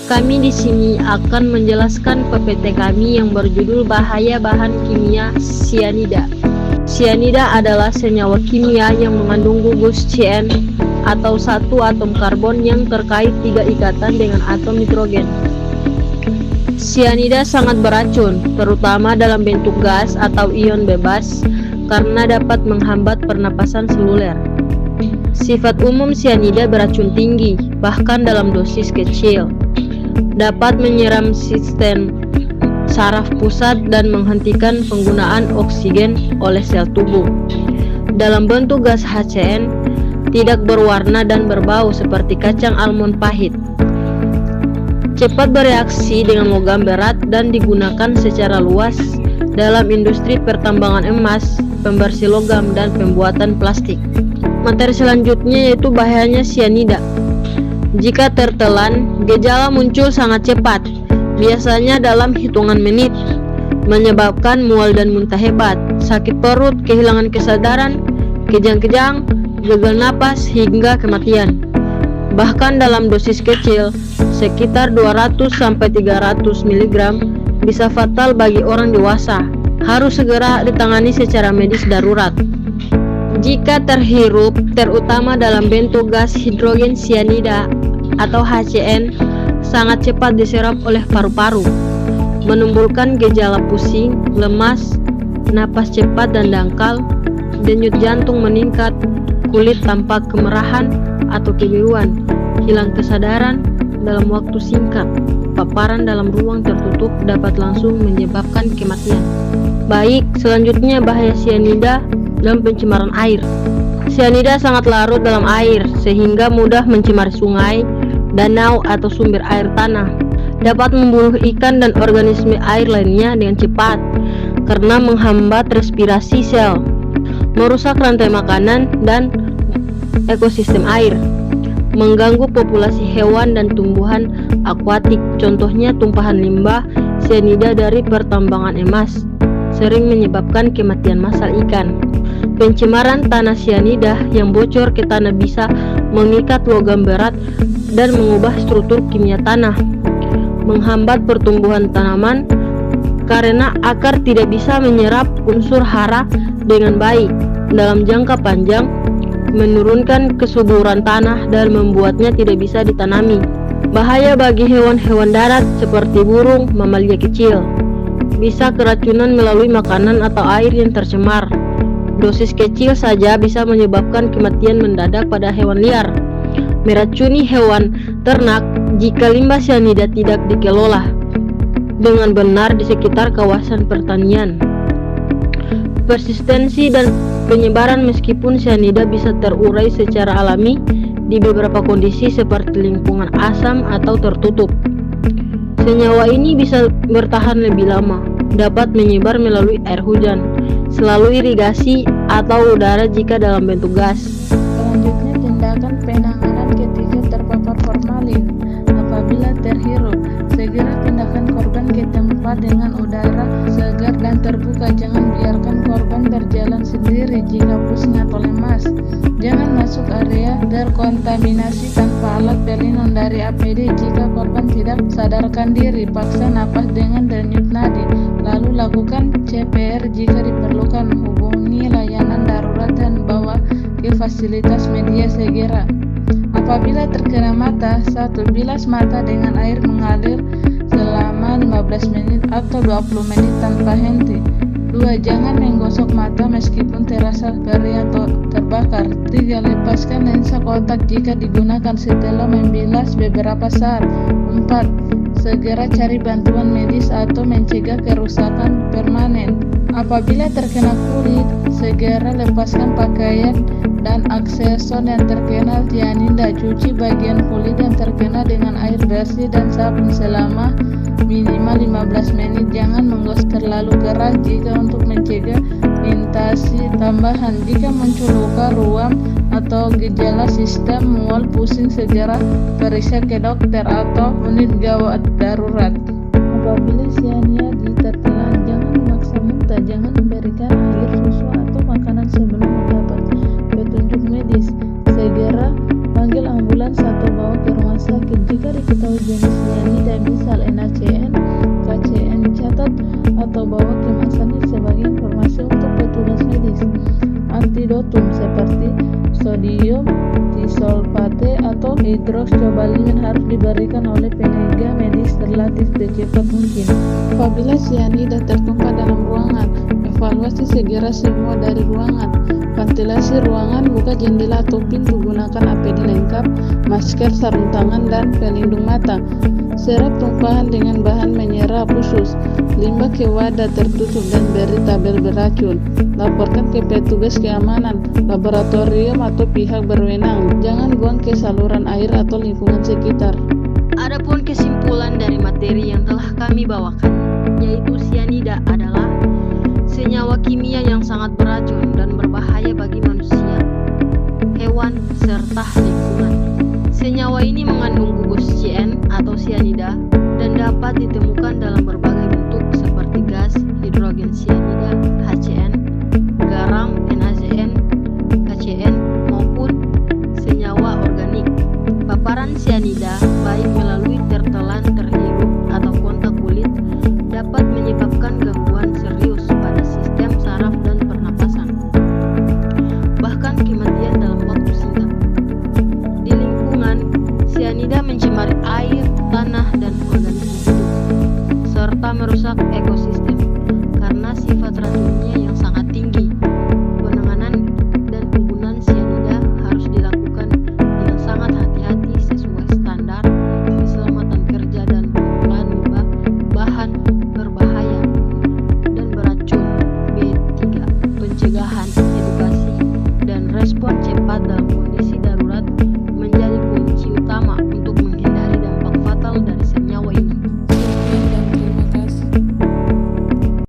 Kami di sini akan menjelaskan PPT kami yang berjudul Bahaya Bahan Kimia Sianida. Sianida adalah senyawa kimia yang mengandung gugus CN atau satu atom karbon yang terkait 3 ikatan dengan atom nitrogen. Sianida sangat beracun, terutama dalam bentuk gas atau ion bebas, karena dapat menghambat pernapasan seluler. Sifat umum sianida beracun tinggi, bahkan dalam dosis kecil. Dapat menyiram sistem saraf pusat dan menghentikan penggunaan oksigen oleh sel tubuh. Dalam bentuk gas HCN, tidak berwarna dan berbau seperti kacang almond pahit. Cepat bereaksi dengan logam berat dan digunakan secara luas dalam industri pertambangan emas, pembersih logam, dan pembuatan plastik. Materi selanjutnya yaitu bahayanya sianida. Jika tertelan, gejala muncul sangat cepat, biasanya dalam hitungan menit, menyebabkan mual dan muntah hebat, sakit perut, kehilangan kesadaran, kejang-kejang, gagal napas, hingga kematian. Bahkan dalam dosis kecil, sekitar 200-300 mg, bisa fatal bagi orang dewasa. Harus segera ditangani secara medis darurat. Jika terhirup, terutama dalam bentuk gas hidrogen sianida atau HCN, sangat cepat diserap oleh paru-paru, menimbulkan gejala pusing, lemas, napas cepat dan dangkal, denyut jantung meningkat, kulit tampak kemerahan atau kebiruan, hilang kesadaran dalam waktu singkat. Paparan dalam ruang tertutup dapat langsung menyebabkan kematian. Baik, selanjutnya bahaya sianida dalam pencemaran air. Sianida sangat larut dalam air sehingga mudah mencemari sungai, danau atau sumber air tanah. Dapat membunuh ikan dan organisme air lainnya dengan cepat karena menghambat respirasi sel, merusak rantai makanan dan ekosistem air, mengganggu populasi hewan dan tumbuhan akuatik. Contohnya tumpahan limbah sianida dari pertambangan emas sering menyebabkan kematian massal ikan. Pencemaran tanah sianida yang bocor ke tanah bisa mengikat logam berat dan mengubah struktur kimia tanah, menghambat pertumbuhan tanaman karena akar tidak bisa menyerap unsur hara dengan baik. Dalam jangka panjang, menurunkan kesuburan tanah dan membuatnya tidak bisa ditanami. Bahaya bagi hewan-hewan darat seperti burung, mamalia kecil. Bisa keracunan melalui makanan atau air yang tercemar. Dosis kecil saja bisa menyebabkan kematian mendadak pada hewan liar. Meracuni hewan ternak jika limbah sianida tidak dikelola dengan benar di sekitar kawasan pertanian. Persistensi dan penyebaran. Meskipun sianida bisa terurai secara alami di beberapa kondisi seperti lingkungan asam atau tertutup, senyawa ini bisa bertahan lebih lama, dapat menyebar melalui air hujan, selalu irigasi atau udara jika dalam bentuk gas. Selanjutnya, tindakan penanganan ketika terpapar formalin. Apabila terhirup, segera pindahkan korban ke tempat dengan udara segar dan terbuka. Jangan biarkan korban berjalan sendiri jika pusing atau lemas. Jangan masuk area terkontaminasi tanpa alat pelindung dari APD jika korban tidak sadarkan diri. Paksa napas dengan denyut nadi, lalu lakukan CPR jika diperlukan. Hubungi layanan darurat dan bawa ke fasilitas media segera. Apabila terkena mata, 1. Bilas mata dengan air mengalir selama 15 menit atau 20 menit tanpa henti. 2. Jangan menggosok mata meskipun terasa perih atau terbakar. 3. Lepaskan lensa kontak jika digunakan setelah membilas beberapa saat. 4. Segera cari bantuan medis atau mencegah kerusakan permanen. Apabila terkena kulit, segera lepaskan pakaian dan aksesoris yang terkena sianida. Cuci bagian kulit yang terkena dengan air bersih dan sabun selama minimal 15 menit. Jangan menggosok terlalu keras jika untuk mencegah iritasi tambahan. Jika muncul luka, ruam, atau gejala sistem mual, pusing, segera periksa ke dokter atau unit gawat darurat. Apabila sianida tertelan, jangan memaksa muntah. Jangan memberikan air, susu, atau makanan sebelum mendapat petunjuk medis. Segera panggil ambulans atau bawa ke rumah sakit. jika diketahui jenis cyanida misal NaCN, KCN dicatat atau bawa kemasannya sebagai informasi untuk petugas medis. Antidotum seperti sodium tisulfate atau hidrokscobalin harus diberikan oleh tenaga medis relatif secepat mungkin. Apabila cyanida tertumpah dalam ruangan, evaluasi segera semua dari ruangan. Ventilasi ruangan, buka jendela atau pintu, gunakan APD lengkap, masker, sarung tangan, dan pelindung mata. Serap tumpahan dengan bahan menyerap khusus, limbah ke wadah tertutup dan beri tabel beracun. Laporkan ke petugas keamanan, laboratorium atau pihak berwenang. Jangan buang ke saluran air atau lingkungan sekitar. Adapun kesimpulan dari materi yang telah kami bawakan, yaitu cyanida adalah senyawa kimia yang sangat beracun dan berbahaya bagi manusia, hewan, serta lingkungan. Senyawa ini mengandung gugus